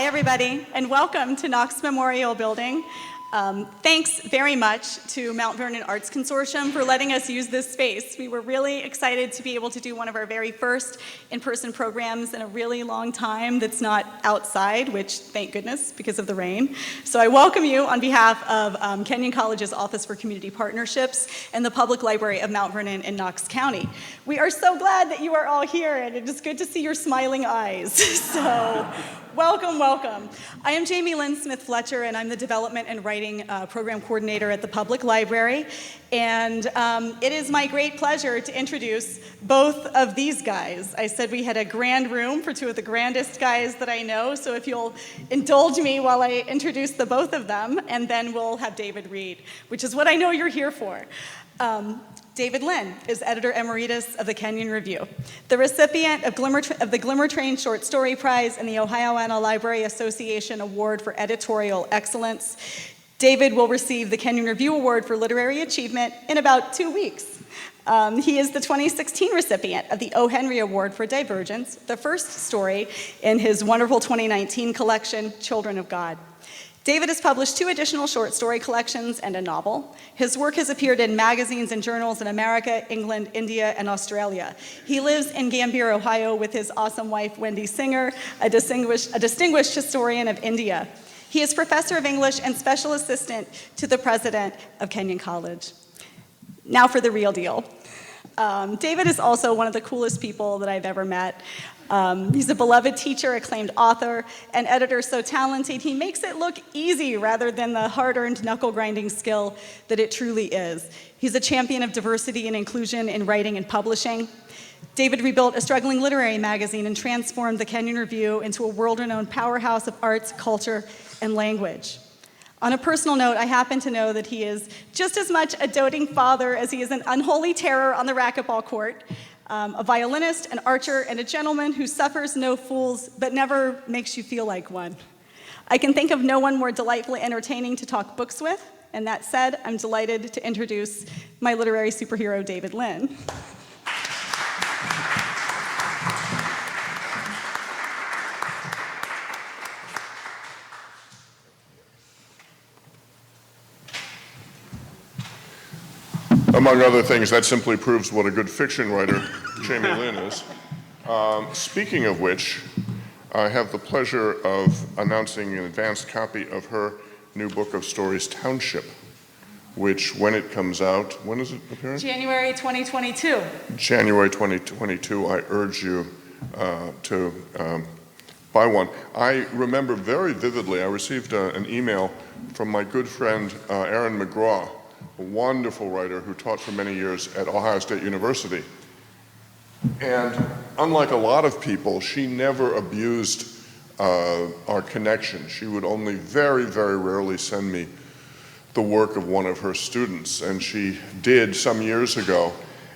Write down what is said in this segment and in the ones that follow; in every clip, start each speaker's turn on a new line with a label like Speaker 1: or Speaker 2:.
Speaker 1: everybody, and welcome to Knox Memorial Building. Thanks very much to Mount Vernon Arts Consortium for letting us use this space. We were really excited to be able to do one of our very first in-person programs in a really long time that's not outside, which, thank goodness, because of the rain. So I welcome you on behalf of Kenyon College's Office for Community Partnerships and the Public Library of Mount Vernon in Knox County. We are so glad that you are all here, and it is good to see your smiling eyes. So welcome, welcome. I am Lynn Smith-Fletcher, and I'm the Development and Writing Program Coordinator at the Public Library. And it is my great pleasure to introduce both of these guys. I said we had a grand room for two of the grandest guys that I know, so if you'll indulge me while I introduce the both of them, and then we'll have David read, which is what I know you're here for. David Lynn is Editor Emeritus of the Kenyon Review, the recipient of the Glimmer Train Short Story Prize and the Ohioana Library Association Award for Editorial Excellence. David will receive the Kenyon Review Award for Literary Achievement in about 2 weeks. He is the 2016 recipient of the O. Henry Award for Divergence, the first story in his wonderful 2019 collection, Children of God. David has published 2 additional short story collections and a novel. His work has appeared in magazines and journals in America, England, India, and Australia. He lives in Gambier, Ohio with his awesome wife, Wendy Singer, a distinguished historian of India. He is professor of English and special assistant to the president of Kenyon College. Now for the real deal. David is also one of the coolest people that I've ever met. He's a beloved teacher, acclaimed author, and editor so talented he makes it look easy rather than the hard-earned knuckle-grinding skill that it truly is. He's a champion of diversity and inclusion in writing and publishing. David rebuilt a struggling literary magazine and transformed the Kenyon Review into a world-renowned powerhouse of arts, culture, and language. On a personal note, I happen to know that he is just as much a doting father as he is an unholy terror on the racquetball court, a violinist, an archer, and a gentleman who suffers no fools but never makes you feel like one. I can think of no one more delightfully entertaining to talk books with, and that said, I'm delighted to introduce my literary superhero, David Lynn.
Speaker 2: Among other things, that simply proves what a good fiction writer Jamie Lynn is. Speaking of which, I have the pleasure of announcing an advanced copy of her new book of stories, Township, which when it comes out, when is it appearing?
Speaker 1: January 2022.
Speaker 2: January 2022, I urge you to buy one. I remember very vividly, I received an email from my good friend Aaron McGraw, a wonderful writer who taught for many years at Ohio State University. And unlike a lot of people, she never abused our connection. She would only very, very rarely send me the work of one of her students. And she did some years ago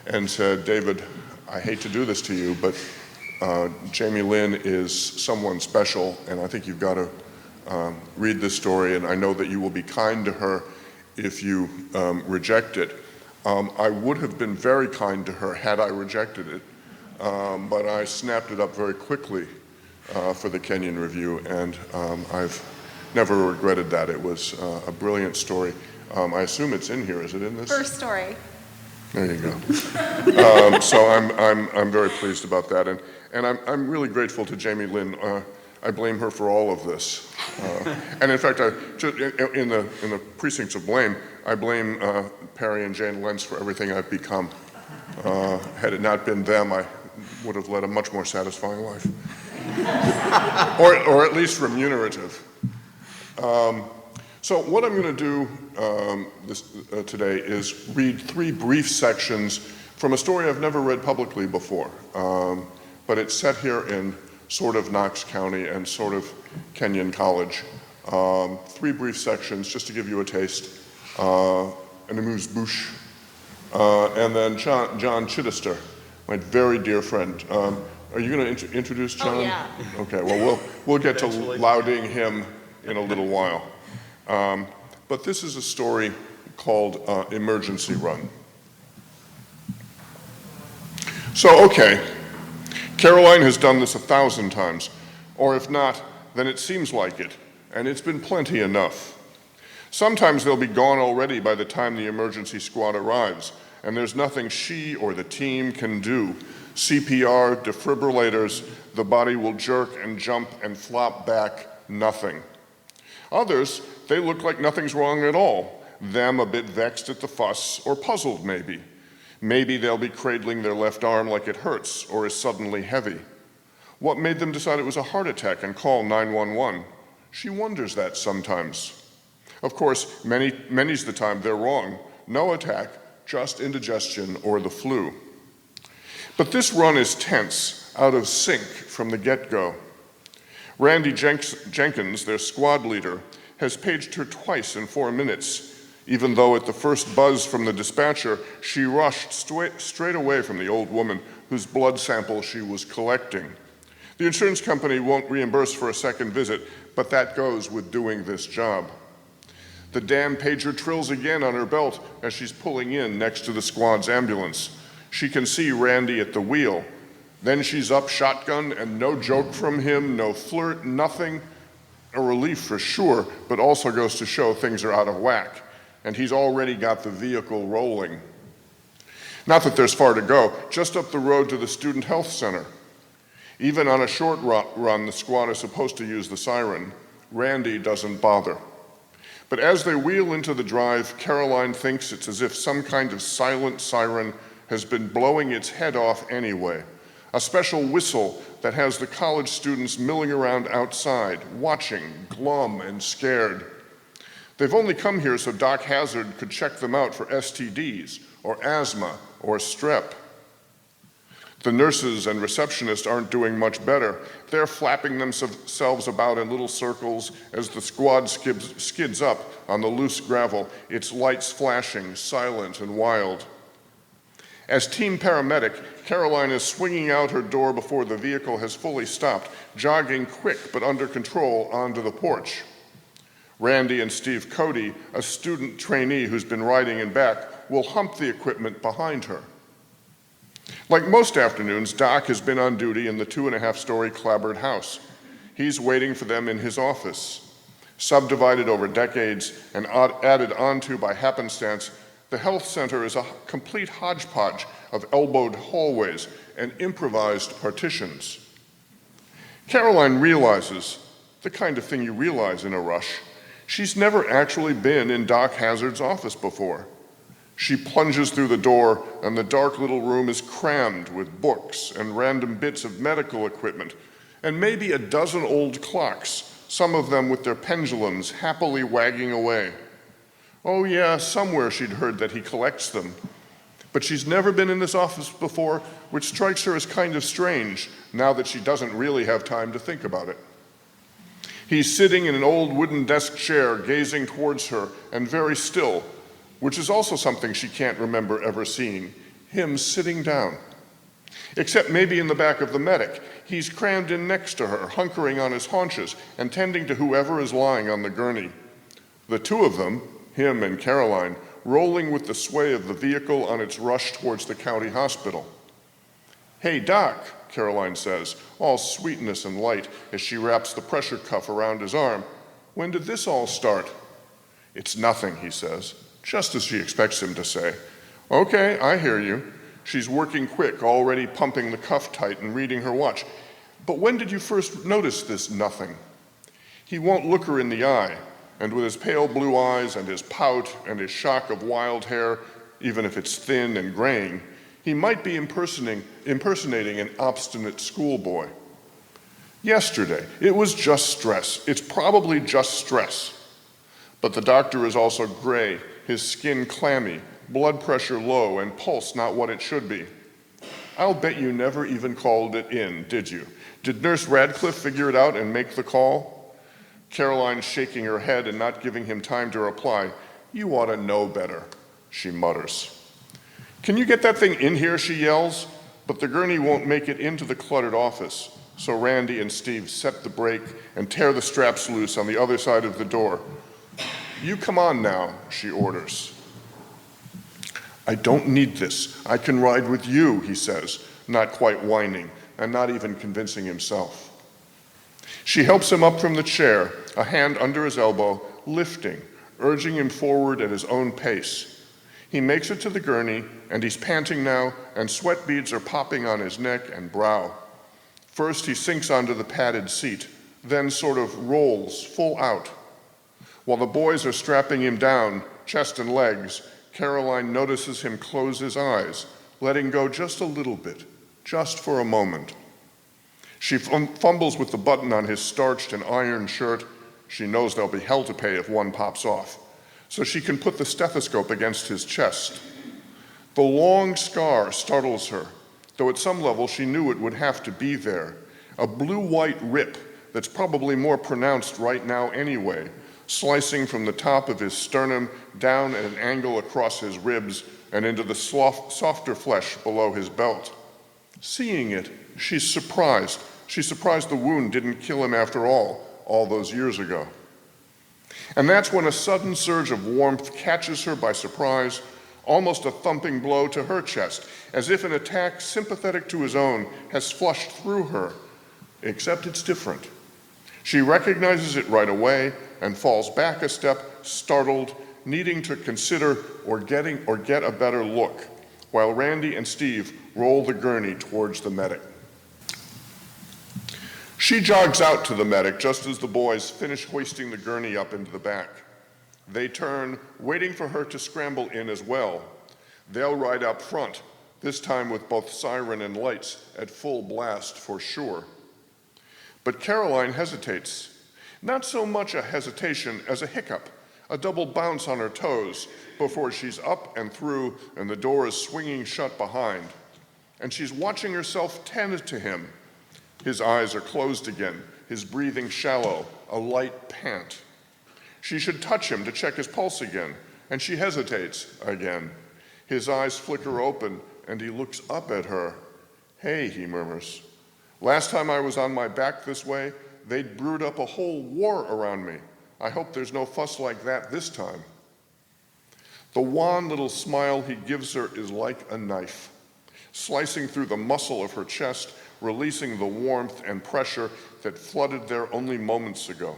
Speaker 2: and said, David, I hate to do this to you, but Jamie Lynn is someone special, and I think you've got to read this story, and I know that you will be kind to her if you reject it. I would have been very kind to her had I rejected it, but I snapped it up very quickly for the Kenyon Review, and I've never regretted that. It was a brilliant story. I assume it's in here. Is it in this?
Speaker 1: First story.
Speaker 2: There you go. So I'm very pleased about that, and I'm really grateful to Jamie Lynn. I blame her for all of this. And in fact, in the precincts of blame, I blame Perry and Jane Lentz for everything I've become. Had it not been them, I would have led a much more satisfying life. or at least remunerative. So what I'm going to do today is read 3 brief sections from a story I've never read publicly before. But it's set here in sort of Knox County and sort of Kenyon College. 3 brief sections just to give you a taste. An amuse-bouche. And then John Chittister, my very dear friend. Are you going to introduce John?
Speaker 1: Oh, yeah.
Speaker 2: Okay, well, we'll get to lauding him in a little while. But this is a story called Emergency Run. So, okay, Caroline has done this 1,000 times, or if not, then it seems like it, and it's been plenty enough. Sometimes they'll be gone already by the time the emergency squad arrives, and there's nothing she or the team can do. CPR, defibrillators, the body will jerk and jump and flop back, nothing. Others, they look like nothing's wrong at all, them a bit vexed at the fuss or puzzled maybe. Maybe they'll be cradling their left arm like it hurts or is suddenly heavy. What made them decide it was a heart attack and call 911? She wonders that sometimes. Of course, many's the time they're wrong. No attack, just indigestion or the flu. But this run is tense, out of sync from the get-go. Randy Jenkins, their squad leader, has paged her twice in 4 minutes, even though at the first buzz from the dispatcher, she rushed straight away from the old woman whose blood sample she was collecting. The insurance company won't reimburse for a second visit, but that goes with doing this job. The damn pager trills again on her belt as she's pulling in next to the squad's ambulance. She can see Randy at the wheel. Then she's up shotgun and no joke from him, no flirt, nothing. A relief for sure, but also goes to show things are out of whack. And he's already got the vehicle rolling. Not that there's far to go, just up the road to the Student Health Center. Even on a short run, the squad is supposed to use the siren. Randy doesn't bother. But as they wheel into the drive, Caroline thinks it's as if some kind of silent siren has been blowing its head off anyway. A special whistle that has the college students milling around outside, watching, glum and scared. They've only come here so Doc Hazard could check them out for STDs or asthma or strep. The nurses and receptionists aren't doing much better. They're flapping themselves about in little circles as the squad skids up on the loose gravel, its lights flashing, silent and wild. As team paramedic, Caroline is swinging out her door before the vehicle has fully stopped, jogging quick but under control onto the porch. Randy and Steve Cody, a student trainee who's been riding in back, will hump the equipment behind her. Like most afternoons, Doc has been on duty in the 2.5-story clapboard house. He's waiting for them in his office. Subdivided over decades and added onto by happenstance, the health center is a complete hodgepodge of elbowed hallways and improvised partitions. Caroline realizes, the kind of thing you realize in a rush, she's never actually been in Doc Hazard's office before. She plunges through the door, and the dark little room is crammed with books and random bits of medical equipment, and maybe a dozen old clocks, some of them with their pendulums happily wagging away. Oh yeah, somewhere she'd heard that he collects them. But she's never been in this office before, which strikes her as kind of strange, now that she doesn't really have time to think about it. He's sitting in an old wooden desk chair, gazing towards her, and very still, which is also something she can't remember ever seeing, him sitting down. Except maybe in the back of the medic. He's crammed in next to her, hunkering on his haunches and tending to whoever is lying on the gurney. The two of them, him and Caroline, rolling with the sway of the vehicle on its rush towards the county hospital. "Hey, Doc," Caroline says, all sweetness and light as she wraps the pressure cuff around his arm. "When did this all start?" "It's nothing," he says, just as she expects him to say. "Okay, I hear you." She's working quick, already pumping the cuff tight and reading her watch. "But when did you first notice this nothing?" He won't look her in the eye, and with his pale blue eyes and his pout and his shock of wild hair, even if it's thin and graying, he might be impersonating an obstinate schoolboy. "Yesterday. It was just stress. It's probably just stress." But the doctor is also gray, his skin clammy, blood pressure low, and pulse not what it should be. "I'll bet you never even called it in, did you? Did Nurse Radcliffe figure it out and make the call?" Caroline shaking her head and not giving him time to reply. "You ought to know better," she mutters. "Can you get that thing in here?" she yells, but the gurney won't make it into the cluttered office, so Randy and Steve set the brake and tear the straps loose on the other side of the door. "You come on now," she orders. "I don't need this. I can ride with you," he says, not quite whining and not even convincing himself. She helps him up from the chair, a hand under his elbow, lifting, urging him forward at his own pace. He makes it to the gurney, and he's panting now, and sweat beads are popping on his neck and brow. First, he sinks onto the padded seat, then sort of rolls full out. While the boys are strapping him down, chest and legs, Caroline notices him close his eyes, letting go just a little bit, just for a moment. She fumbles with the button on his starched and ironed shirt. She knows there'll be hell to pay if one pops off, so she can put the stethoscope against his chest. The long scar startles her, though at some level she knew it would have to be there. A blue-white rip that's probably more pronounced right now anyway, slicing from the top of his sternum down at an angle across his ribs and into the softer flesh below his belt. Seeing it, she's surprised. She's surprised the wound didn't kill him after all those years ago. And that's when a sudden surge of warmth catches her by surprise, almost a thumping blow to her chest, as if an attack sympathetic to his own has flushed through her, except it's different. She recognizes it right away and falls back a step, startled, needing to consider or get a better look, while Randy and Steve roll the gurney towards the medic. She jogs out to the medic just as the boys finish hoisting the gurney up into the back. They turn, waiting for her to scramble in as well. They'll ride up front, this time with both siren and lights at full blast for sure. But Caroline hesitates. Not so much a hesitation as a hiccup, a double bounce on her toes before she's up and through and the door is swinging shut behind. And she's watching herself tend to him. His eyes are closed again, his breathing shallow, a light pant. She should touch him to check his pulse again, and she hesitates again. His eyes flicker open, and he looks up at her. "Hey," he murmurs. "Last time I was on my back this way, they'd brewed up a whole war around me. I hope there's no fuss like that this time." The wan little smile he gives her is like a knife, slicing through the muscle of her chest, releasing the warmth and pressure that flooded there only moments ago.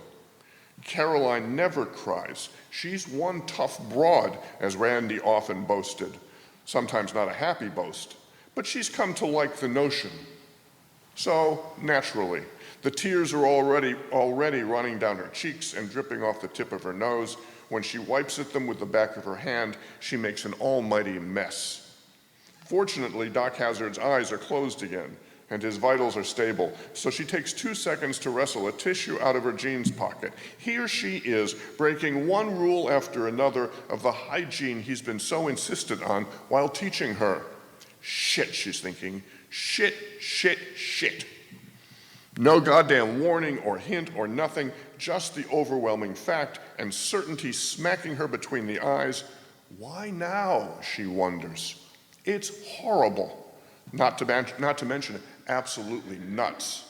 Speaker 2: Caroline never cries. She's one tough broad, as Randy often boasted. Sometimes not a happy boast, but she's come to like the notion. So, naturally, the tears are already running down her cheeks and dripping off the tip of her nose. When she wipes at them with the back of her hand, she makes an almighty mess. Fortunately, Doc Hazard's eyes are closed again, and his vitals are stable, so she takes 2 seconds to wrestle a tissue out of her jeans pocket. Here she is, breaking one rule after another of the hygiene he's been so insistent on while teaching her. Shit, she's thinking. Shit, shit, shit. No goddamn warning or hint or nothing, just the overwhelming fact and certainty smacking her between the eyes. Why now, she wonders. It's horrible. Not to mention absolutely nuts.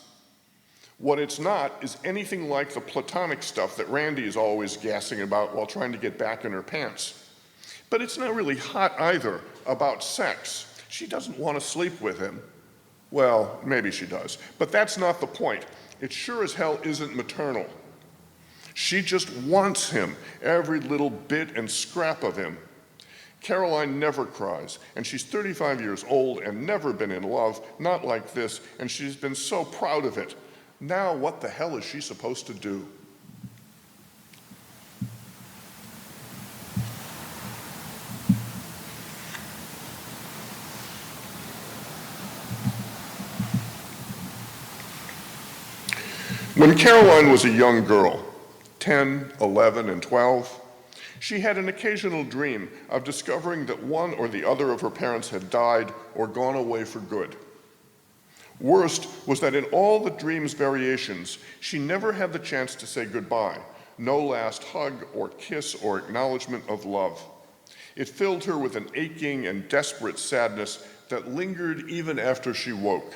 Speaker 2: What it's not is anything like the platonic stuff that Randy is always gassing about while trying to get back in her pants. But it's not really hot either about sex. She doesn't want to sleep with him. Well, maybe she does, but that's not the point. It sure as hell isn't maternal. She just wants him, every little bit and scrap of him. Caroline never cries, and she's 35 years old and never been in love, not like this, and she's been so proud of it. Now what the hell is she supposed to do? When Caroline was a young girl, 10, 11, and 12, she had an occasional dream of discovering that one or the other of her parents had died or gone away for good. Worst was that in all the dream's variations, she never had the chance to say goodbye, no last hug or kiss or acknowledgement of love. It filled her with an aching and desperate sadness that lingered even after she woke.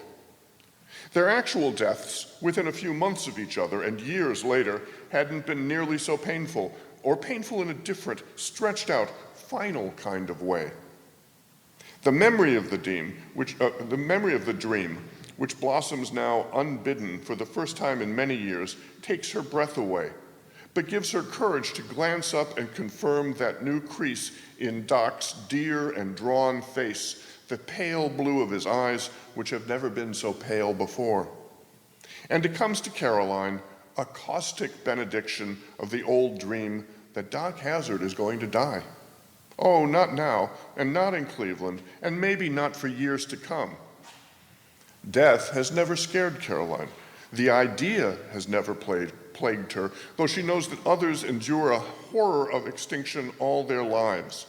Speaker 2: Their actual deaths, within a few months of each other and years later, hadn't been nearly so painful, or painful in a different, stretched out, final kind of way. The memory of the dream, which blossoms now unbidden for the first time in many years, takes her breath away, but gives her courage to glance up and confirm that new crease in Doc's dear and drawn face, the pale blue of his eyes, which have never been so pale before. And it comes to Caroline, a caustic benediction of the old dream that Doc Hazard is going to die. Oh, not now, and not in Cleveland, and maybe not for years to come. Death has never scared Caroline. The idea has never plagued her, though she knows that others endure a horror of extinction all their lives.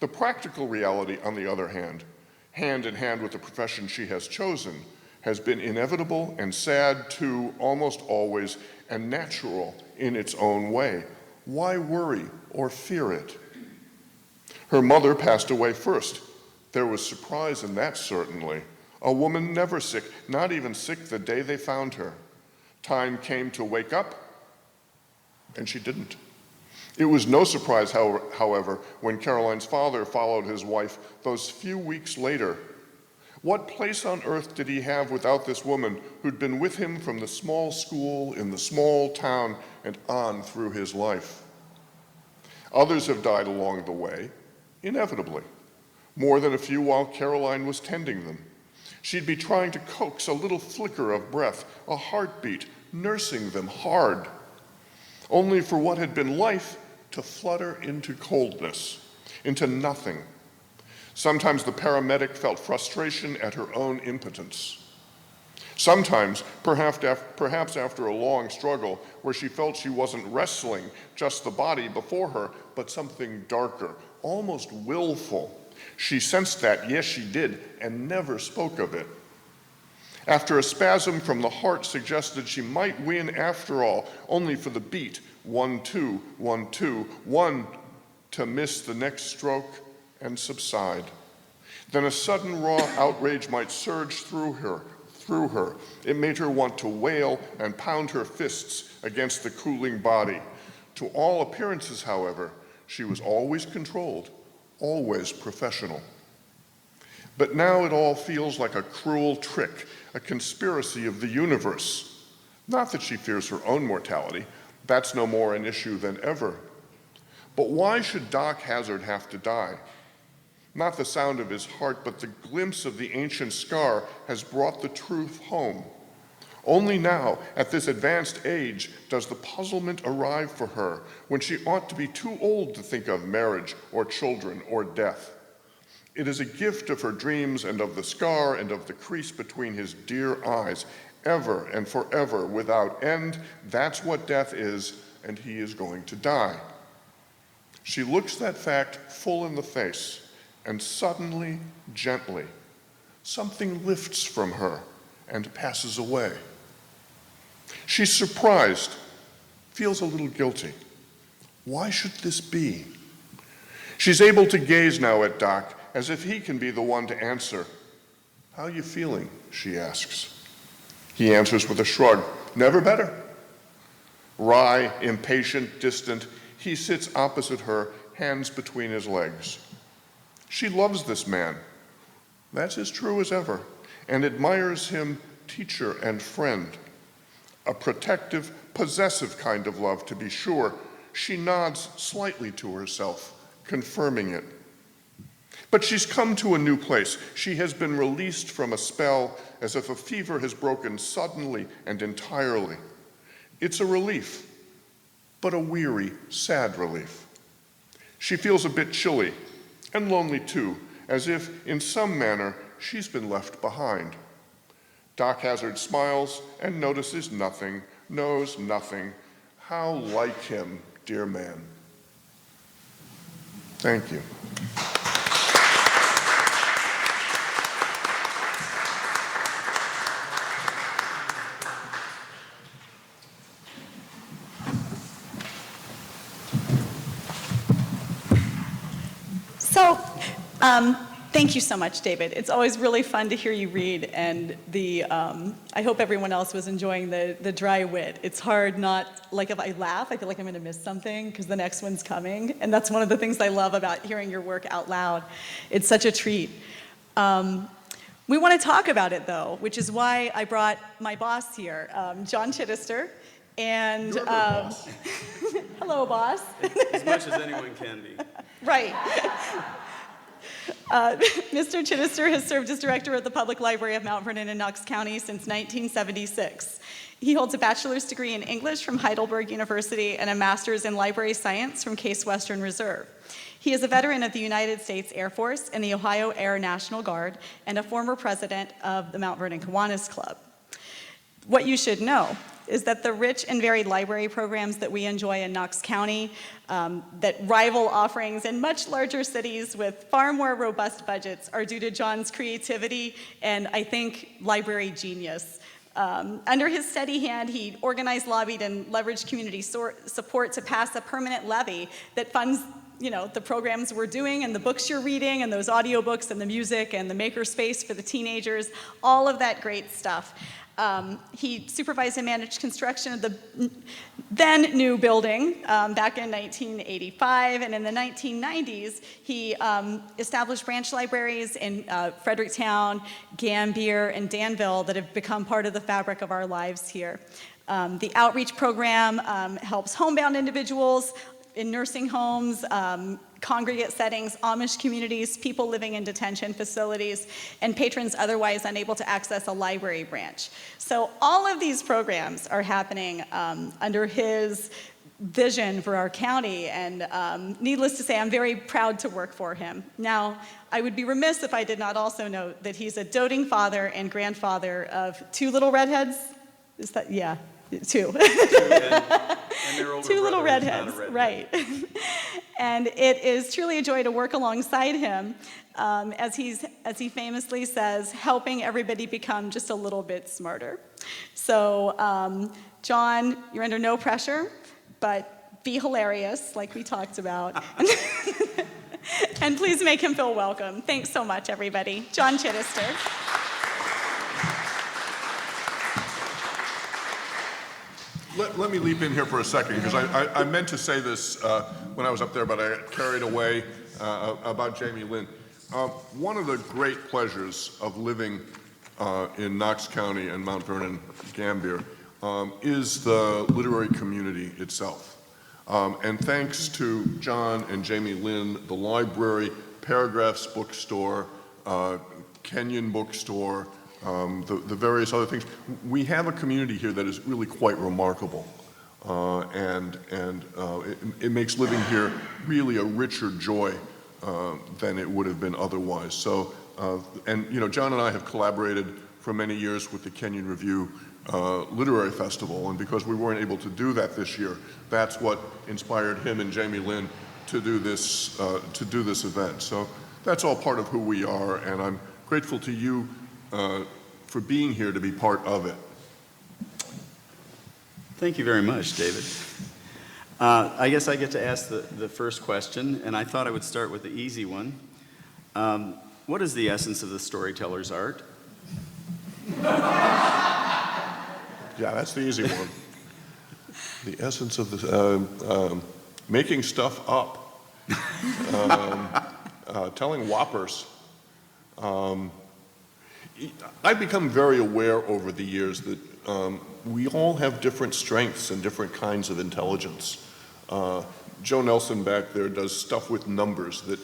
Speaker 2: The practical reality, on the other hand in hand with the profession she has chosen, has been inevitable and sad too, almost always, and natural in its own way. Why worry or fear it? Her mother passed away first. There was surprise in that, certainly. A woman never sick, not even sick the day they found her. Time came to wake up, and she didn't. It was no surprise, however, when Caroline's father followed his wife those few weeks later. What place on earth did he have without this woman who'd been with him from the small school in the small town and on through his life? Others have died along the way, inevitably, more than a few while Caroline was tending them. She'd be trying to coax a little flicker of breath, a heartbeat, nursing them hard, only for what had been life to flutter into coldness, into nothing. Sometimes the paramedic felt frustration at her own impotence. Sometimes, perhaps after a long struggle, where she felt she wasn't wrestling just the body before her, but something darker, almost willful. She sensed that, yes, she did, and never spoke of it. After a spasm from the heart suggested she might win after all, only for the beat, 1, 2, 1, 2, 1, to miss the next stroke and subside. Then a sudden raw outrage might surge through her. It made her want to wail and pound her fists against the cooling body. To all appearances, however, she was always controlled, always professional. But now it all feels like a cruel trick, a conspiracy of the universe. Not that she fears her own mortality. That's no more an issue than ever. But why should Doc Hazard have to die? Not the sound of his heart, but the glimpse of the ancient scar has brought the truth home. Only now, at this advanced age, does the puzzlement arrive for her, when she ought to be too old to think of marriage or children or death. It is a gift of her dreams and of the scar and of the crease between his dear eyes, ever and forever, without end. That's what death is, and he is going to die. She looks that fact full in the face, and suddenly, gently, something lifts from her and passes away. She's surprised, feels a little guilty. Why should this be? She's able to gaze now at Doc as if he can be the one to answer. "How you feeling?" she asks. He answers with a shrug. "Never better." Wry, impatient, distant, he sits opposite her, hands between his legs. She loves this man, that's as true as ever, and admires him, teacher and friend. A protective, possessive kind of love, to be sure. She nods slightly to herself, confirming it. But she's come to a new place. She has been released from a spell, as if a fever has broken suddenly and entirely. It's a relief, but a weary, sad relief. She feels a bit chilly, and lonely too, as if, in some manner, she's been left behind. Doc Hazard smiles and notices nothing, knows nothing. How like him, dear man. Thank you.
Speaker 1: So, thank you so much, David. It's always really fun to hear you read, and I hope everyone else was enjoying the dry wit. It's hard not, like if I laugh, I feel like I'm gonna miss something because the next one's coming, and that's one of the things I love about hearing your work out loud. It's such a treat. We want to talk about it, though, which is why I brought my boss here, John Chittister. And
Speaker 3: You're my boss.
Speaker 1: hello, boss.
Speaker 3: As much as anyone can be.
Speaker 1: Right. Mr. Chittister has served as director of the Public Library of Mount Vernon and Knox County since 1976. He holds a bachelor's degree in English from Heidelberg University and a master's in library science from Case Western Reserve. He is a veteran of the United States Air Force and the Ohio Air National Guard and a former president of the Mount Vernon Kiwanis Club. What you should know is that the rich and varied library programs that we enjoy in Knox County that rival offerings in much larger cities with far more robust budgets are due to John's creativity and, I think, library genius. Under his steady hand, he organized, lobbied, and leveraged community support to pass a permanent levy that funds the programs we're doing and the books you're reading and those audiobooks and the music and the maker space for the teenagers, all of that great stuff. He supervised and managed construction of the then new building back in 1985, and in the 1990s, he established branch libraries in Fredericktown, Gambier, and Danville that have become part of the fabric of our lives here. The outreach program helps homebound individuals in nursing homes, congregate settings, Amish communities, people living in detention facilities, and patrons otherwise unable to access a library branch. So all of these programs are happening under his vision for our county, and needless to say, I'm very proud to work for him. Now, I would be remiss if I did not also note that he's a doting father and grandfather of two little redheads. Is that, yeah, two.
Speaker 3: And their older
Speaker 1: Two little
Speaker 3: brother is not a
Speaker 1: redheads,
Speaker 3: redhead.
Speaker 1: right. And it is truly a joy to work alongside him, as he famously says, helping everybody become just a little bit smarter. So, John, you're under no pressure, but be hilarious, like we talked about. And please make him feel welcome. Thanks so much, everybody. John Chittister.
Speaker 2: Let me leap in here for a second, because I meant to say this when I was up there, but I got carried away about Jamie Lynn. One of the great pleasures of living in Knox County and Mount Vernon, Gambier, is the literary community itself. And thanks to John and Jamie Lynn, the library, Paragraphs bookstore, Kenyon bookstore, the various other things, we have a community here that is really quite remarkable, and it makes living here really a richer joy than it would have been otherwise. So, and John and I have collaborated for many years with the Kenyon Review Literary Festival, and because we weren't able to do that this year, that's what inspired him and Jamie Lynn to do this event. So that's all part of who we are, and I'm grateful to you for being here to be part of it.
Speaker 3: Thank you very much, David. I guess I get to ask the first question, and I thought I would start with the easy one. What is the essence of the storyteller's art?
Speaker 2: Yeah, that's the easy one. The essence of the making stuff up, telling whoppers. I've become very aware over the years that we all have different strengths and different kinds of intelligence. Joe Nelson back there does stuff with numbers that,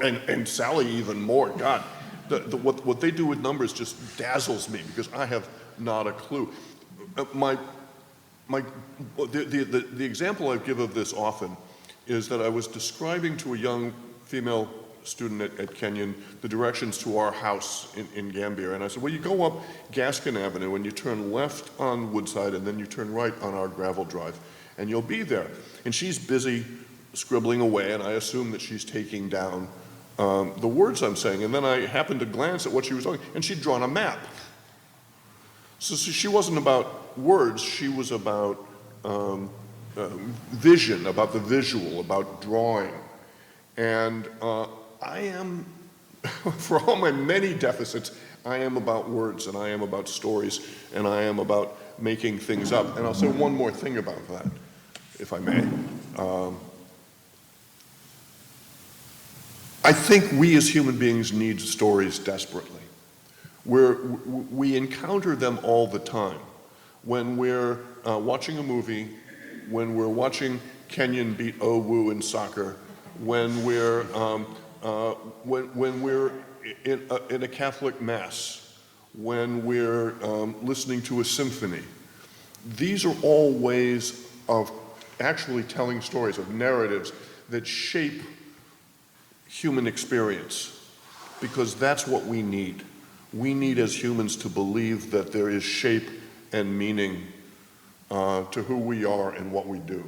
Speaker 2: and Sally even more. God, what they do with numbers just dazzles me because I have not a clue. The example I give of this often is that I was describing to a young female student at Kenyon the directions to our house in Gambier, and I said, well, you go up Gaskin Avenue and you turn left on Woodside and then you turn right on our gravel drive and you'll be there. And she's busy scribbling away, and I assume that she's taking down the words I'm saying, and then I happened to glance at what she was doing, and she'd drawn a map. So she wasn't about words, she was about vision, about the visual, about drawing. And I am, for all my many deficits, I am about words, and I am about stories, and I am about making things up. And I'll say one more thing about that, if I may. I think we as human beings need stories desperately. We encounter them all the time. When we're watching a movie, when we're watching Kenyan beat Owu in soccer, when we're in a Catholic mass, when we're listening to a symphony. These are all ways of actually telling stories, of narratives that shape human experience, because that's what we need. We need as humans to believe that there is shape and meaning to who we are and what we do.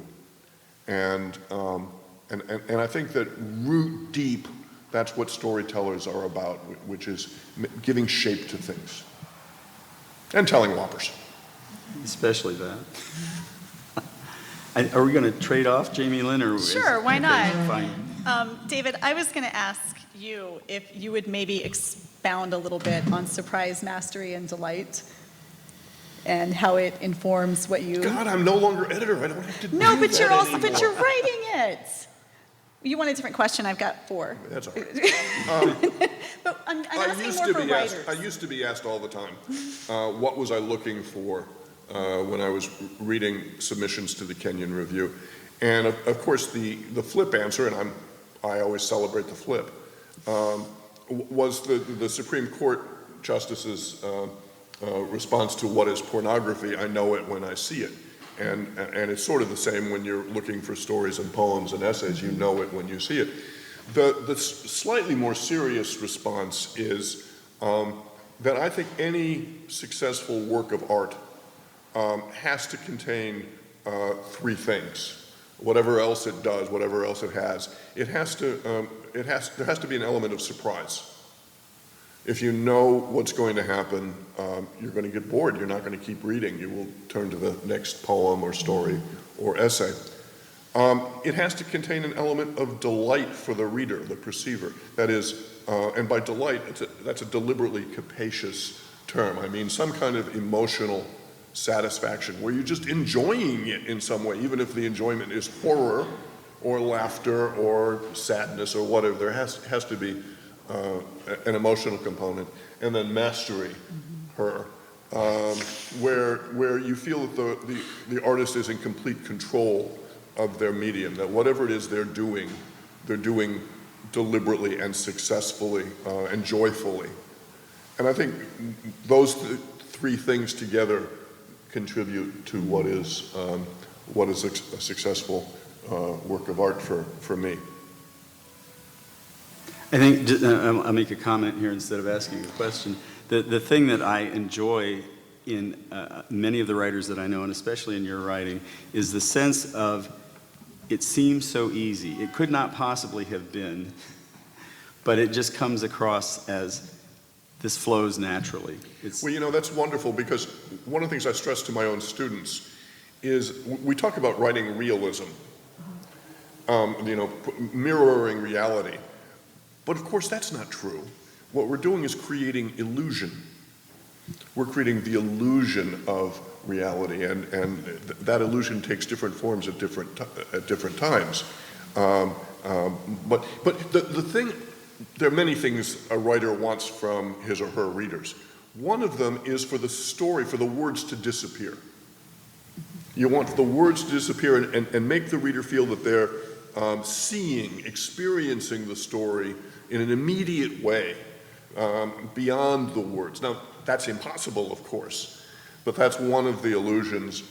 Speaker 2: And I think that root deep, that's what storytellers are about, which is giving shape to things and telling whoppers.
Speaker 3: Especially that. Are we going to trade off, Jamie Lynn? Or
Speaker 1: Sure, why not?
Speaker 3: Fine.
Speaker 1: David, I was going to ask you if you would maybe expound a little bit on surprise, mastery, and delight, and how it informs what you...
Speaker 2: God, I'm no longer editor. I don't have to do
Speaker 1: No, but
Speaker 2: that
Speaker 1: you're also,
Speaker 2: anymore.
Speaker 1: but you're writing it. You want a different question? I've got 4.
Speaker 2: That's all right.
Speaker 1: But I'm asking more for writers.
Speaker 2: I used to be asked all the time, what was I looking for when I was reading submissions to the Kenyon Review? And of course, the flip answer, and I always celebrate the flip, was the Supreme Court Justice's response to what is pornography. I know it when I see it. And it's sort of the same when you're looking for stories and poems and essays. You know it when you see it. The slightly more serious response is that I think any successful work of art has to contain 3 things. Whatever else it does, whatever else it has, there has to be an element of surprise. If you know what's going to happen, you're going to get bored. You're not going to keep reading. You will turn to the next poem or story or essay. It has to contain an element of delight for the reader, the perceiver. That is, and by delight, that's a deliberately capacious term. I mean some kind of emotional satisfaction where you're just enjoying it in some way, even if the enjoyment is horror or laughter or sadness or whatever. There has to be an emotional component. And then mastery, where you feel that the artist is in complete control of their medium, that whatever it is they're doing deliberately and successfully and joyfully. And I think those 3 things together contribute to what is a successful work of art for me.
Speaker 3: I think, I'll make a comment here instead of asking a question. The thing that I enjoy in many of the writers that I know, and especially in your writing, is the sense of it seems so easy. It could not possibly have been, but it just comes across as this flows naturally.
Speaker 2: Well, that's wonderful, because one of the things I stress to my own students is we talk about writing realism, mirroring reality. But of course, that's not true. What we're doing is creating illusion. We're creating the illusion of reality, and that illusion takes different forms at different times. But the thing, there are many things a writer wants from his or her readers. One of them is for the story, for the words to disappear. You want the words to disappear and make the reader feel that they're seeing, experiencing the story in an immediate way, beyond the words. Now, that's impossible, of course, but that's one of the illusions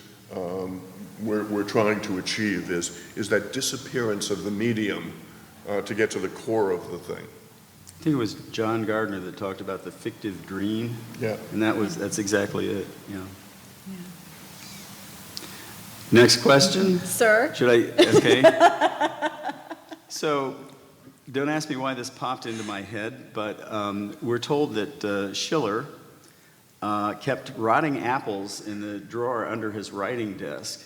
Speaker 2: we're trying to achieve, is that disappearance of the medium to get to the core of the thing.
Speaker 3: I think it was John Gardner that talked about the fictive dream.
Speaker 2: Yeah.
Speaker 3: And that's exactly it. Yeah. Next question.
Speaker 1: Sir?
Speaker 3: Should I? Okay. So, don't ask me why this popped into my head, but we're told that Schiller kept rotting apples in the drawer under his writing desk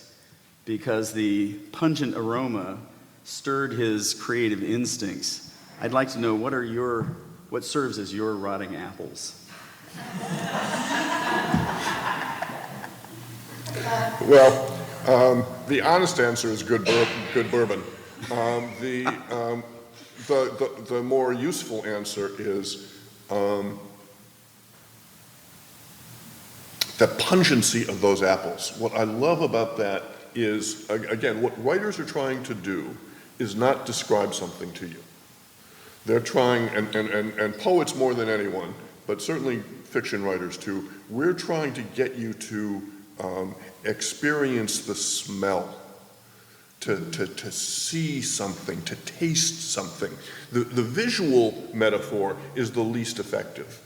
Speaker 3: because the pungent aroma stirred his creative instincts. I'd like to know, what serves as your rotting apples?
Speaker 2: Well, the honest answer is good bourbon. The more useful answer is the pungency of those apples. What I love about that is, again, what writers are trying to do is not describe something to you. They're trying, and poets more than anyone, but certainly fiction writers too, we're trying to get you to experience the smell, to see something, to taste something. The visual metaphor is the least effective.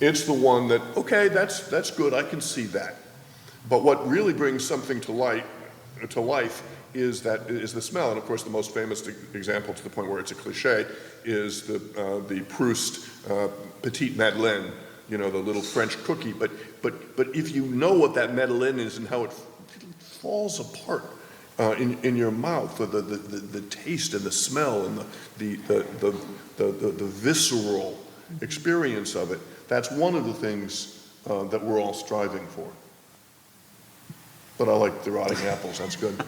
Speaker 2: It's the one that, okay, that's good, I can see that. But what really brings something to life is the smell. And of course, the most famous example, to the point where it's a cliche, is the Proust Petite Madeleine, the little French cookie. But if you know what that Madeleine is and how it falls apart in your mouth, the taste and the smell and the visceral experience of it, that's one of the things that we're all striving for. But I like the rotting apples, that's good.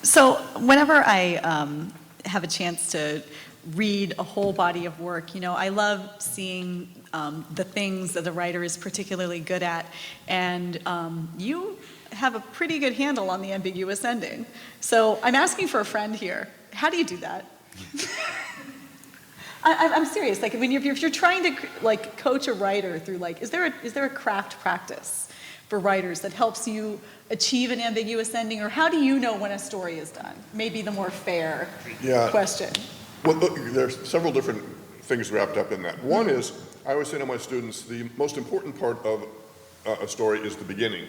Speaker 1: So whenever I have a chance to read a whole body of work, I love seeing the things that the writer is particularly good at. And you have a pretty good handle on the ambiguous ending. So I'm asking for a friend here. How do you do that? I'm serious. Like, when if you're trying to coach a writer through, is there a craft practice for writers that helps you achieve an ambiguous ending, or how do you know when a story is done? Maybe the more fair question.
Speaker 2: Well, look, there's several different things wrapped up in that. One is, I always say to my students, the most important part of a story is the beginning,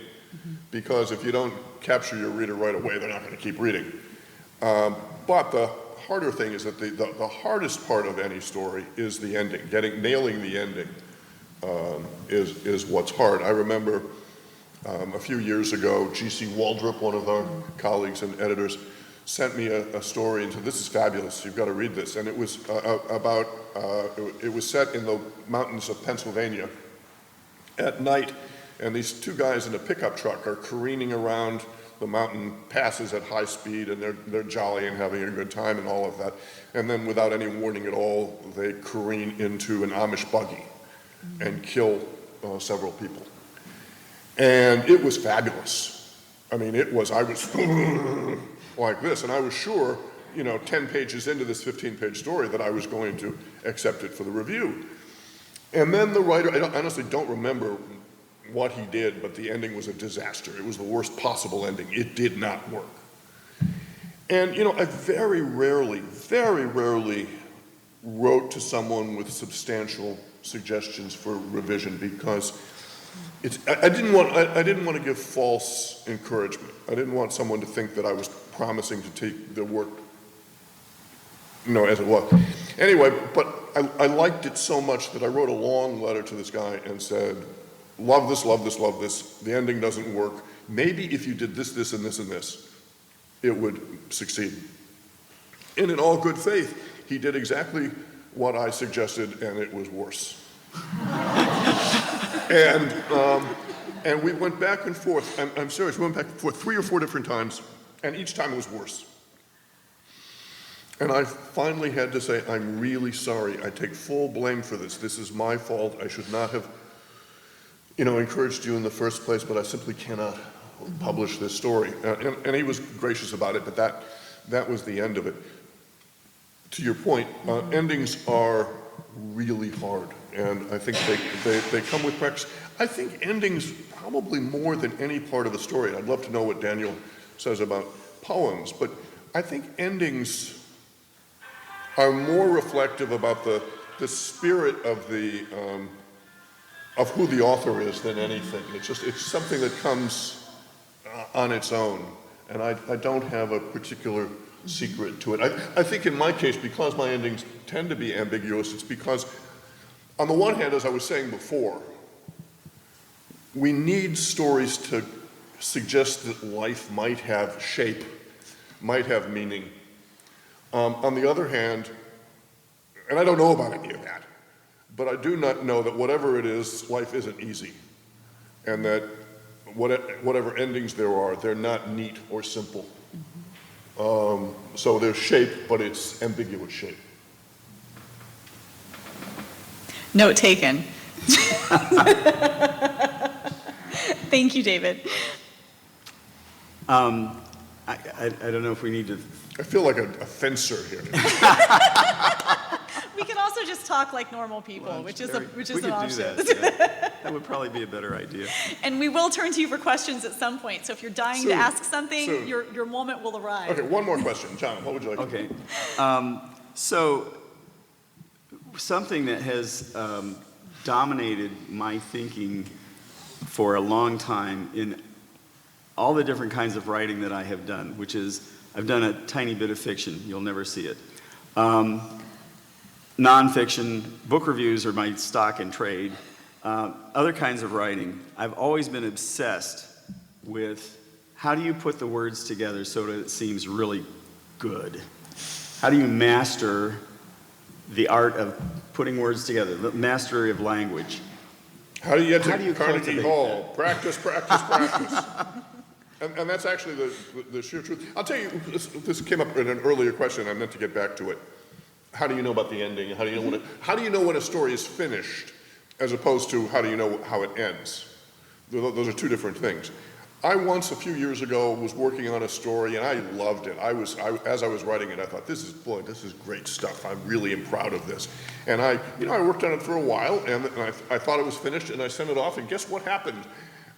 Speaker 2: because if you don't capture your reader right away, they're not going to keep reading. But the harder thing is that the hardest part of any story is the ending. Nailing the ending is what's hard. I remember a few years ago, G.C. Waldrop, one of our colleagues and editors, sent me a story and said, "This is fabulous, you've got to read this." And it was it was set in the mountains of Pennsylvania at night, and these two guys in a pickup truck are careening around the mountain passes at high speed, and they're jolly and having a good time and all of that. And then without any warning at all, they careen into an Amish buggy and kill several people. And it was fabulous. I mean, I was like this, and I was sure, 10 pages into this 15-page story that I was going to accept it for the review. And then the writer, I honestly don't remember what he did, but the ending was a disaster. It was the worst possible ending. It did not work. And, I very rarely wrote to someone with substantial suggestions for revision, because I didn't want to give false encouragement. I didn't want someone to think that I was promising to take the work, as it was. Anyway, but I liked it so much that I wrote a long letter to this guy and said, "Love this, love this, love this. The ending doesn't work. Maybe if you did this, this, and this, and this, it would succeed." And in all good faith, he did exactly what I suggested, and it was worse. And we went back and forth. I'm serious. We went back and forth 3 or 4 different times, and each time it was worse. And I finally had to say, "I'm really sorry. I take full blame for this. This is my fault. I should not have encouraged you in the first place, but I simply cannot publish this story." And he was gracious about it, but that was the end of it. To your point, endings are really hard, and I think they come with practice. I think endings probably more than any part of a story, and I'd love to know what Daniel says about poems, but I think endings are more reflective about the spirit of of who the author is than anything. It's something that comes on its own, and I don't have a particular secret to it. I think in my case, because my endings tend to be ambiguous, it's because, on the one hand, as I was saying before, we need stories to suggest that life might have shape, might have meaning. On the other hand, and I don't know about any of that, but I do not know that whatever it is, life isn't easy, and that whatever endings there are, they're not neat or simple. So there's shape, but it's ambiguous shape.
Speaker 1: Note taken. Thank you, David.
Speaker 3: I don't know if we need to.
Speaker 2: I feel like a fencer here.
Speaker 1: We could also just talk like normal people,
Speaker 3: Well,
Speaker 1: which is
Speaker 3: we
Speaker 1: an
Speaker 3: could do
Speaker 1: option.
Speaker 3: that would probably be a better idea.
Speaker 1: And we will turn to you for questions at some point. So if you're dying to
Speaker 2: Soon.
Speaker 1: ask something,
Speaker 2: Soon.
Speaker 1: your moment will arrive.
Speaker 2: Okay, one more question. John, what would you like?
Speaker 3: Okay. So something that has dominated my thinking for a long time in all the different kinds of writing that I have done, which is I've done a tiny bit of fiction. You'll never see it. Nonfiction, book reviews are my stock and trade. Other kinds of writing. I've always been obsessed with how do you put the words together so that it seems really good? How do you master the art of putting words together, the mastery of language?
Speaker 2: How do you get
Speaker 3: How do
Speaker 2: to
Speaker 3: you
Speaker 2: Carnegie
Speaker 3: cultivate
Speaker 2: Hall?
Speaker 3: that?
Speaker 2: Practice, practice, practice. And that's actually the sheer truth. I'll tell you, this came up in an earlier question. I meant to get back to it. How do you know about the ending? How do you know when a story is finished, as opposed to how do you know how it ends? Those are two different things. I once, a few years ago, was working on a story, and I loved it. As I was writing it, I thought, this is great stuff. I really am proud of this. And I worked on it for a while, and I thought it was finished, and I sent it off, and guess what happened?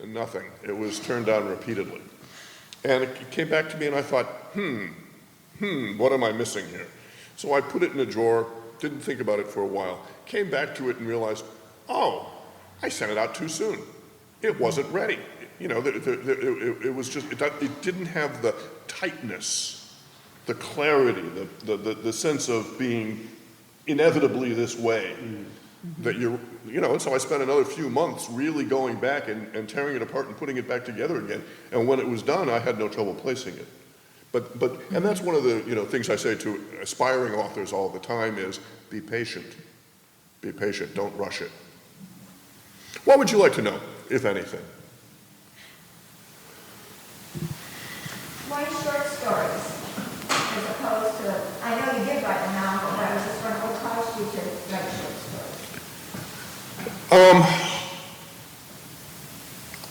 Speaker 2: Nothing. It was turned down repeatedly. And it came back to me, and I thought, what am I missing here? So I put it in a drawer, didn't think about it for a while, came back to it and realized, oh, I sent it out too soon. It wasn't ready. It was just, it didn't have the tightness, the clarity, the sense of being inevitably this way. That and so I spent another few months really going back and tearing it apart and putting it back together again. And when it was done, I had no trouble placing it. And that's one of the things I say to aspiring authors all the time is be patient. Be patient, don't rush it. What would you like to know, if anything?
Speaker 4: Why short stories as opposed to, I know you did write a novel, but I was just wondering what caused you to write short stories?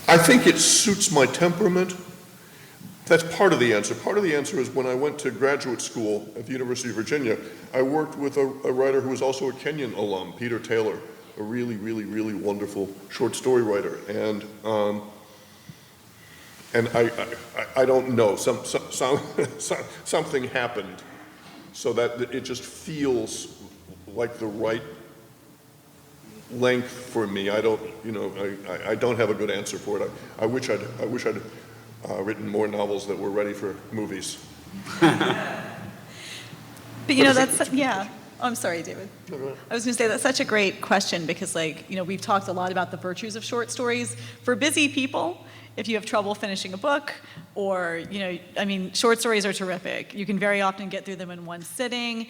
Speaker 2: I think it suits my temperament. That's part of the answer. Part of the answer is when I went to graduate school at the University of Virginia, I worked with a writer who was also a Kenyon alum, Peter Taylor, a really, really, really wonderful short story writer. And I don't know, something happened so that it just feels like the right length for me. I don't have a good answer for it. I wish I'd written more novels that were ready for movies.
Speaker 1: But that's, yeah. Oh, I'm sorry, David. I was going to say that's such a great question because, we've talked a lot about the virtues of short stories. For busy people, if you have trouble finishing a book or, short stories are terrific. You can very often get through them in one sitting.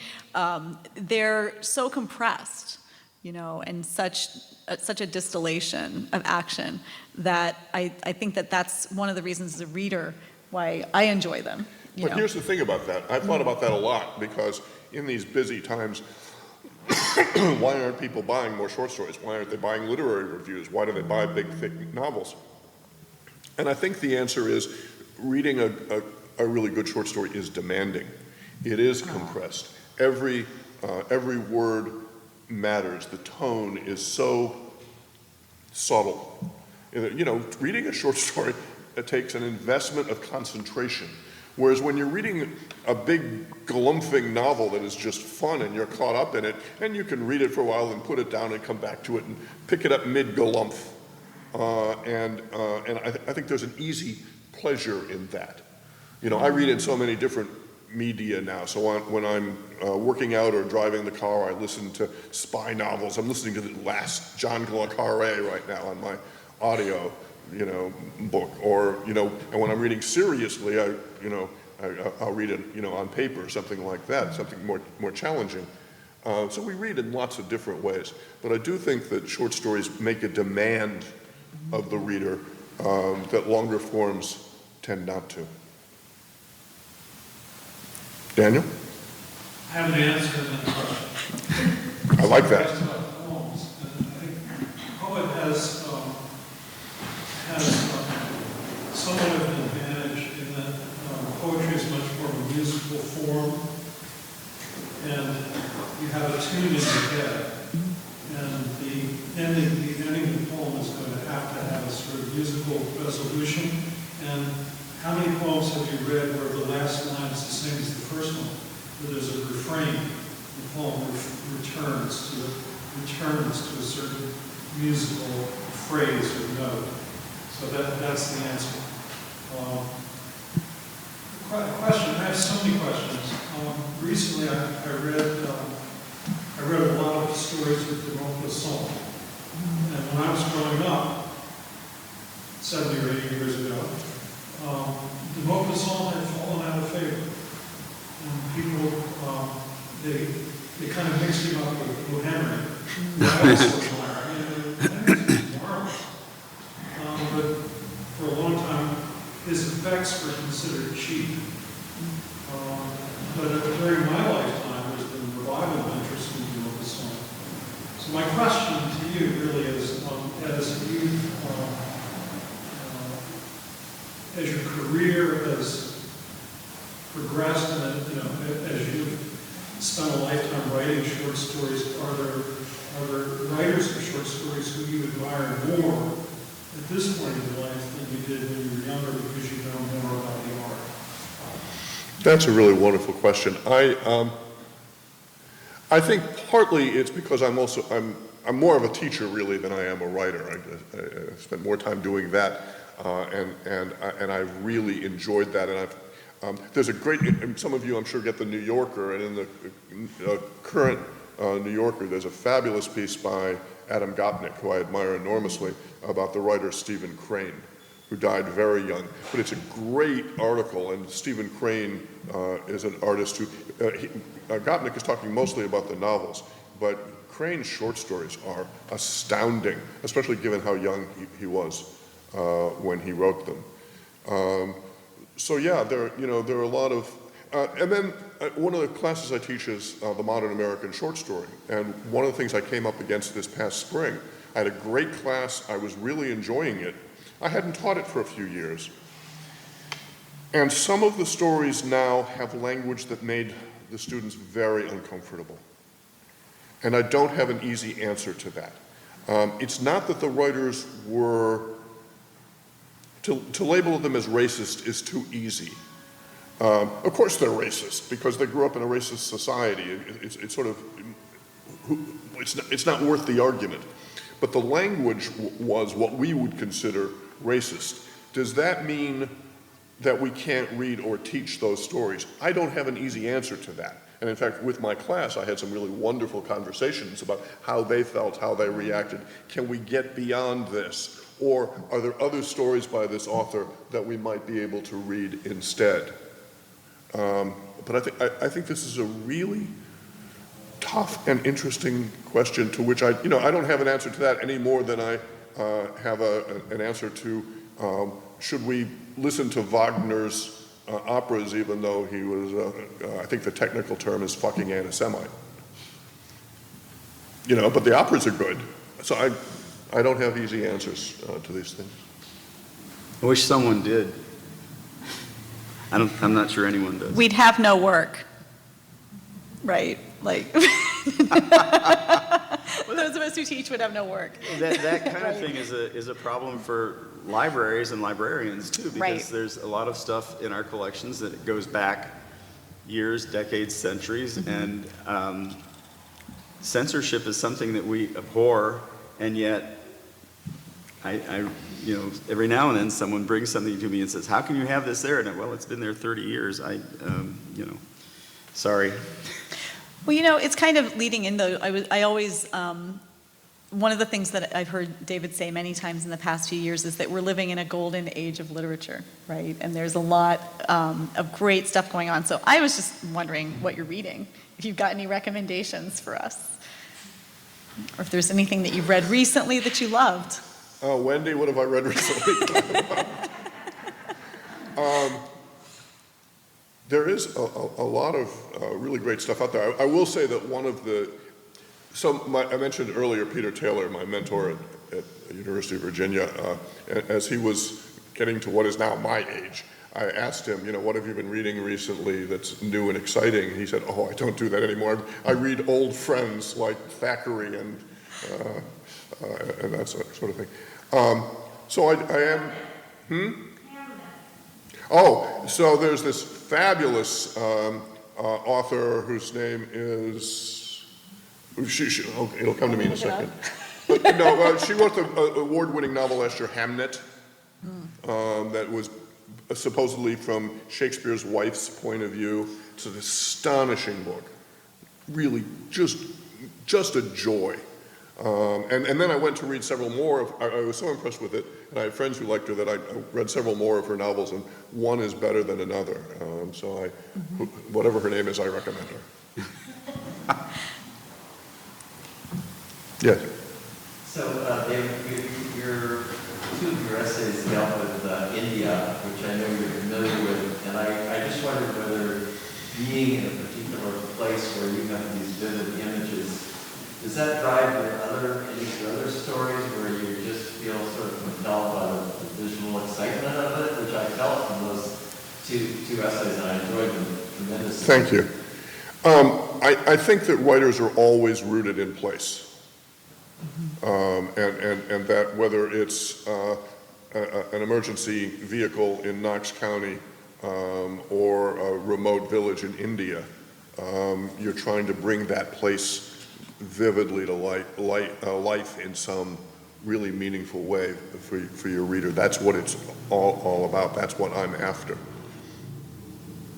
Speaker 1: They're so compressed, and such a distillation of action that I think that's one of the reasons as a reader why I enjoy them.
Speaker 2: But here's the thing about that. I've thought about that a lot because in these busy times, why aren't people buying more short stories? Why aren't they buying literary reviews? Why do they buy big, thick novels? And I think the answer is reading a really good short story is demanding. It is compressed. Every word matters. The tone is so subtle. Reading a short story, it takes an investment of concentration. Whereas when you're reading a big galumphing novel that is just fun and you're caught up in it, and you can read it for a while and put it down and come back to it and pick it up mid-galumph. And I think there's an easy pleasure in that. I read in so many different media now. So when I'm working out or driving the car, I listen to spy novels. I'm listening to the last John le Carré right now on my audio, book. Or, and when I'm reading seriously, I'll read it, on paper, something like that, something more challenging. So we read in lots of different ways. But I do think that short stories make a demand of the reader that longer forms tend not to. Daniel?
Speaker 5: I have an answer to the question.
Speaker 2: I like that.
Speaker 5: It's about poems, and tune in your head. And the ending of the poem is going to have a sort of musical resolution. And how many poems have you read where the last line is the same as the first one, where there's a refrain, the poem returns to a certain musical phrase or note. So that's the answer. Question, I have so many questions. Recently I read a lot of stories with the Maupassant. And when I was growing up, 70 or 80 years ago, the Maupassant had fallen out of favor. And people, they kind of mixed him up with Henry. But for a long time, his effects were considered cheap. But during my lifetime, there's been a revival of interest in the Maupassant. So my question to you really is, as you, as your career has progressed, and as you've spent a lifetime writing short stories, are there writers of short stories who you admire more at this point in your life than you did when you were younger because you know more about the art?
Speaker 2: That's a really wonderful question. I think partly it's because I'm more of a teacher really than I am a writer. I spent more time doing that, and I've really enjoyed that. And there's a great, some of you I'm sure get the New Yorker, and in the current New Yorker, there's a fabulous piece by Adam Gopnik, who I admire enormously, about the writer Stephen Crane, who died very young. But it's a great article, and Stephen Crane is an artist who, Gopnik is talking mostly about the novels, but Crane's short stories are astounding, especially given how young he was when he wrote them. So yeah, there are a lot of, and then one of the classes I teach is the Modern American Short Story, and one of the things I came up against this past spring, I had a great class, I was really enjoying it. I hadn't taught it for a few years. And some of the stories now have language that made the students very uncomfortable. And I don't have an easy answer to that. It's not that the writers were, to label them as racist is too easy. Of course they're racist, because they grew up in a racist society. It's sort of, it's not worth the argument. But the language was what we would consider racist. Does that mean that we can't read or teach those stories? I don't have an easy answer to that. And in fact, with my class, I had some really wonderful conversations about how they felt, how they reacted. Can we get beyond this? Or are there other stories by this author that we might be able to read instead? But I think this is a really tough and interesting question to which I don't have an answer to that any more than I have an answer to should we listen to Wagner's operas even though he was, I think the technical term is fucking anti-Semite. But the operas are good. So I don't have easy answers to these things.
Speaker 3: I wish someone did. I'm not sure anyone does.
Speaker 1: We'd have no work, right? Like, those of us who teach would have no work.
Speaker 3: That kind of thing is a problem for libraries and librarians too, because there's a lot of stuff in our collections that goes back years, decades, centuries, and censorship is something that we abhor, and yet I every now and then someone brings something to me and says, "How can you have this there?" And well, it's been there 30 years. Sorry.
Speaker 1: Well, it's kind of leading in though. I always, one of the things that I've heard David say many times in the past few years is that we're living in a golden age of literature, right? And there's a lot of great stuff going on. So I was just wondering what you're reading, if you've got any recommendations for us, or if there's anything that you've read recently that you loved.
Speaker 2: Wendy, what have I read recently? There is a lot of really great stuff out there. I will say that one of the, I mentioned earlier Peter Taylor, my mentor at the University of Virginia, as he was getting to what is now my age, I asked him, what have you been reading recently that's new and exciting? He said, oh, I don't do that anymore. I read old friends like Thackeray and that sort of thing. So I am, Oh, so there's this fabulous author whose name is, okay, it'll come to me in a second. But no, she wrote the award-winning novel Esther Hamnet, that was supposedly from Shakespeare's wife's point of view. It's an astonishing book, really just a joy. And then I went to read several more I was so impressed with it, and I had friends who liked her that I read several more of her novels, and one is better than another. So whatever her name is, I recommend her. Yes.
Speaker 6: So, David, two of your essays dealt with India, which I know you're familiar with, and I just wondered whether being in a particular place where you have these vivid images, does that drive any of your other stories where you just feel sort of compelled by the visual excitement of it, which I felt from those two essays, and I enjoyed them tremendously.
Speaker 2: Thank you. I think that writers are always rooted in place. And that whether it's an emergency vehicle in Knox County or a remote village in India, you're trying to bring that place vividly to life in some really meaningful way for your reader. That's what it's all about. That's what I'm after.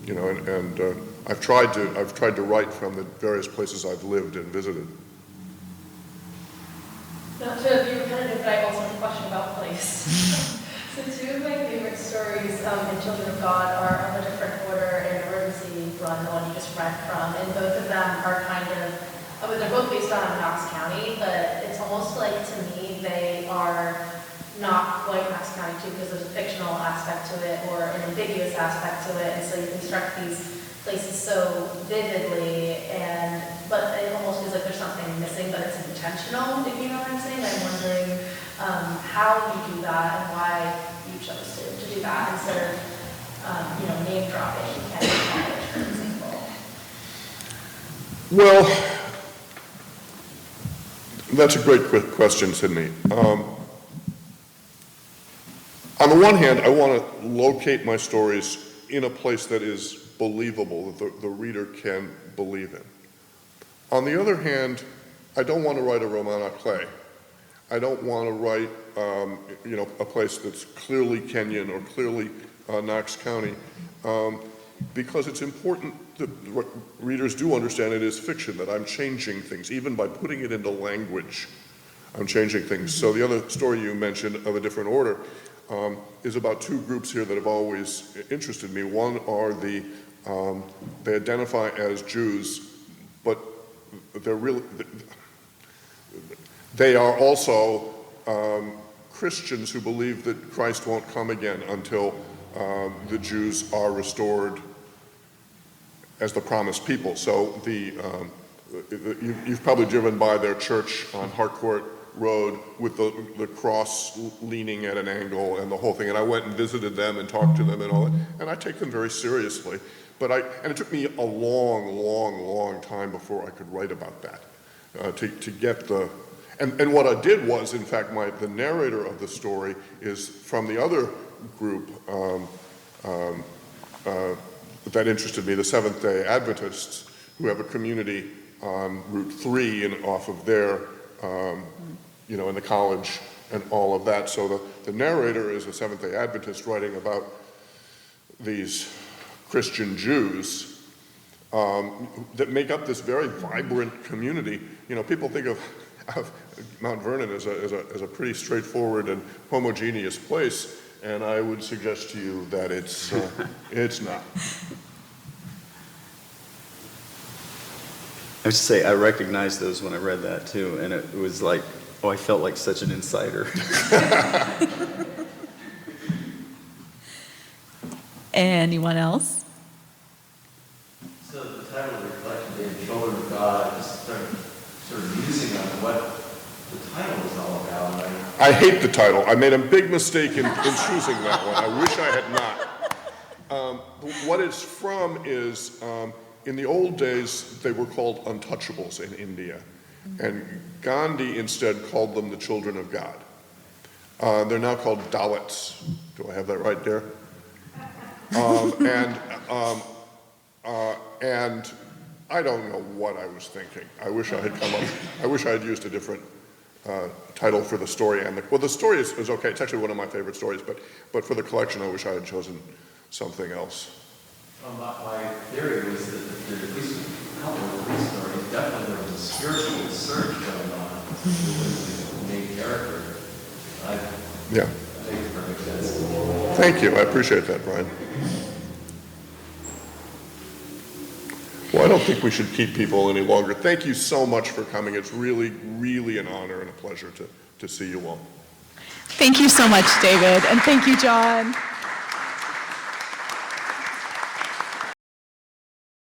Speaker 2: And I've tried to write from the various places I've lived and visited.
Speaker 7: Not to be repetitive, but I also have a question about place. So two of my favorite stories in Children of God are of a different order and Emergency Run, the one you just read from, and both of them are kind of, they're both based on Knox County, but it's almost like, to me, they are not quite Knox County too, because there's a fictional aspect to it or an ambiguous aspect to it, and so you construct these places so vividly, but it almost feels like there's something missing, but it's intentional, if you know what I'm saying. I'm wondering how you do that and why you chose to do that instead of, name dropping Kennedy College, for example.
Speaker 2: Well, that's a great question, Sydney. On the one hand, I want to locate my stories in a place that is believable, that the reader can believe in. On the other hand, I don't want to write a roman à clef. I don't want to write, a place that's clearly Kenyan or clearly Knox County, because it's important that what readers do understand it is fiction, that I'm changing things. Even by putting it into language, I'm changing things. So the other story you mentioned of a different order is about two groups here that have always interested me. One are they identify as Jews, but they are also Christians who believe that Christ won't come again until the Jews are restored as the promised people. So you've probably driven by their church on Harcourt Road with the cross leaning at an angle and the whole thing. And I went and visited them and talked to them and all that. And I take them very seriously. And it took me a long time before I could write about that, to get the. And what I did was, in fact, the narrator of the story is from the other group that interested me, the Seventh-day Adventists, who have a community on Route 3 and off of there, in the college and all of that. So the narrator is a Seventh-day Adventist writing about these Christian Jews that make up this very vibrant community. People think of Mount Vernon as a pretty straightforward and homogeneous place, and I would suggest to you that it's not.
Speaker 3: I have to say, I recognized those when I read that too, and it was like, I felt like such an insider.
Speaker 8: Anyone else?
Speaker 6: So the title of your collection, David, Children of God, I just started sort of musing on what the title was all about.
Speaker 2: I hate the title. I made a big mistake in choosing that one. I wish I had not. What it's from is, in the old days, they were called untouchables in India. And Gandhi instead called them the children of God. They're now called Dalits. Do I have that right there? And I don't know what I was thinking. I wish I had used a different title for the story. Well, the story is okay. It's actually one of my favorite stories, but for the collection, I wish I had chosen something else.
Speaker 6: My theory was that at least a couple of these stories, definitely there was a spiritual surge going on with the main character.
Speaker 2: Yeah.
Speaker 6: That makes perfect sense.
Speaker 2: Thank you. I appreciate that, Brian. Well, I don't think we should keep people any longer. Thank you so much for coming. It's really, really an honor and a pleasure to see you all.
Speaker 8: Thank you so much, David, and thank you, John.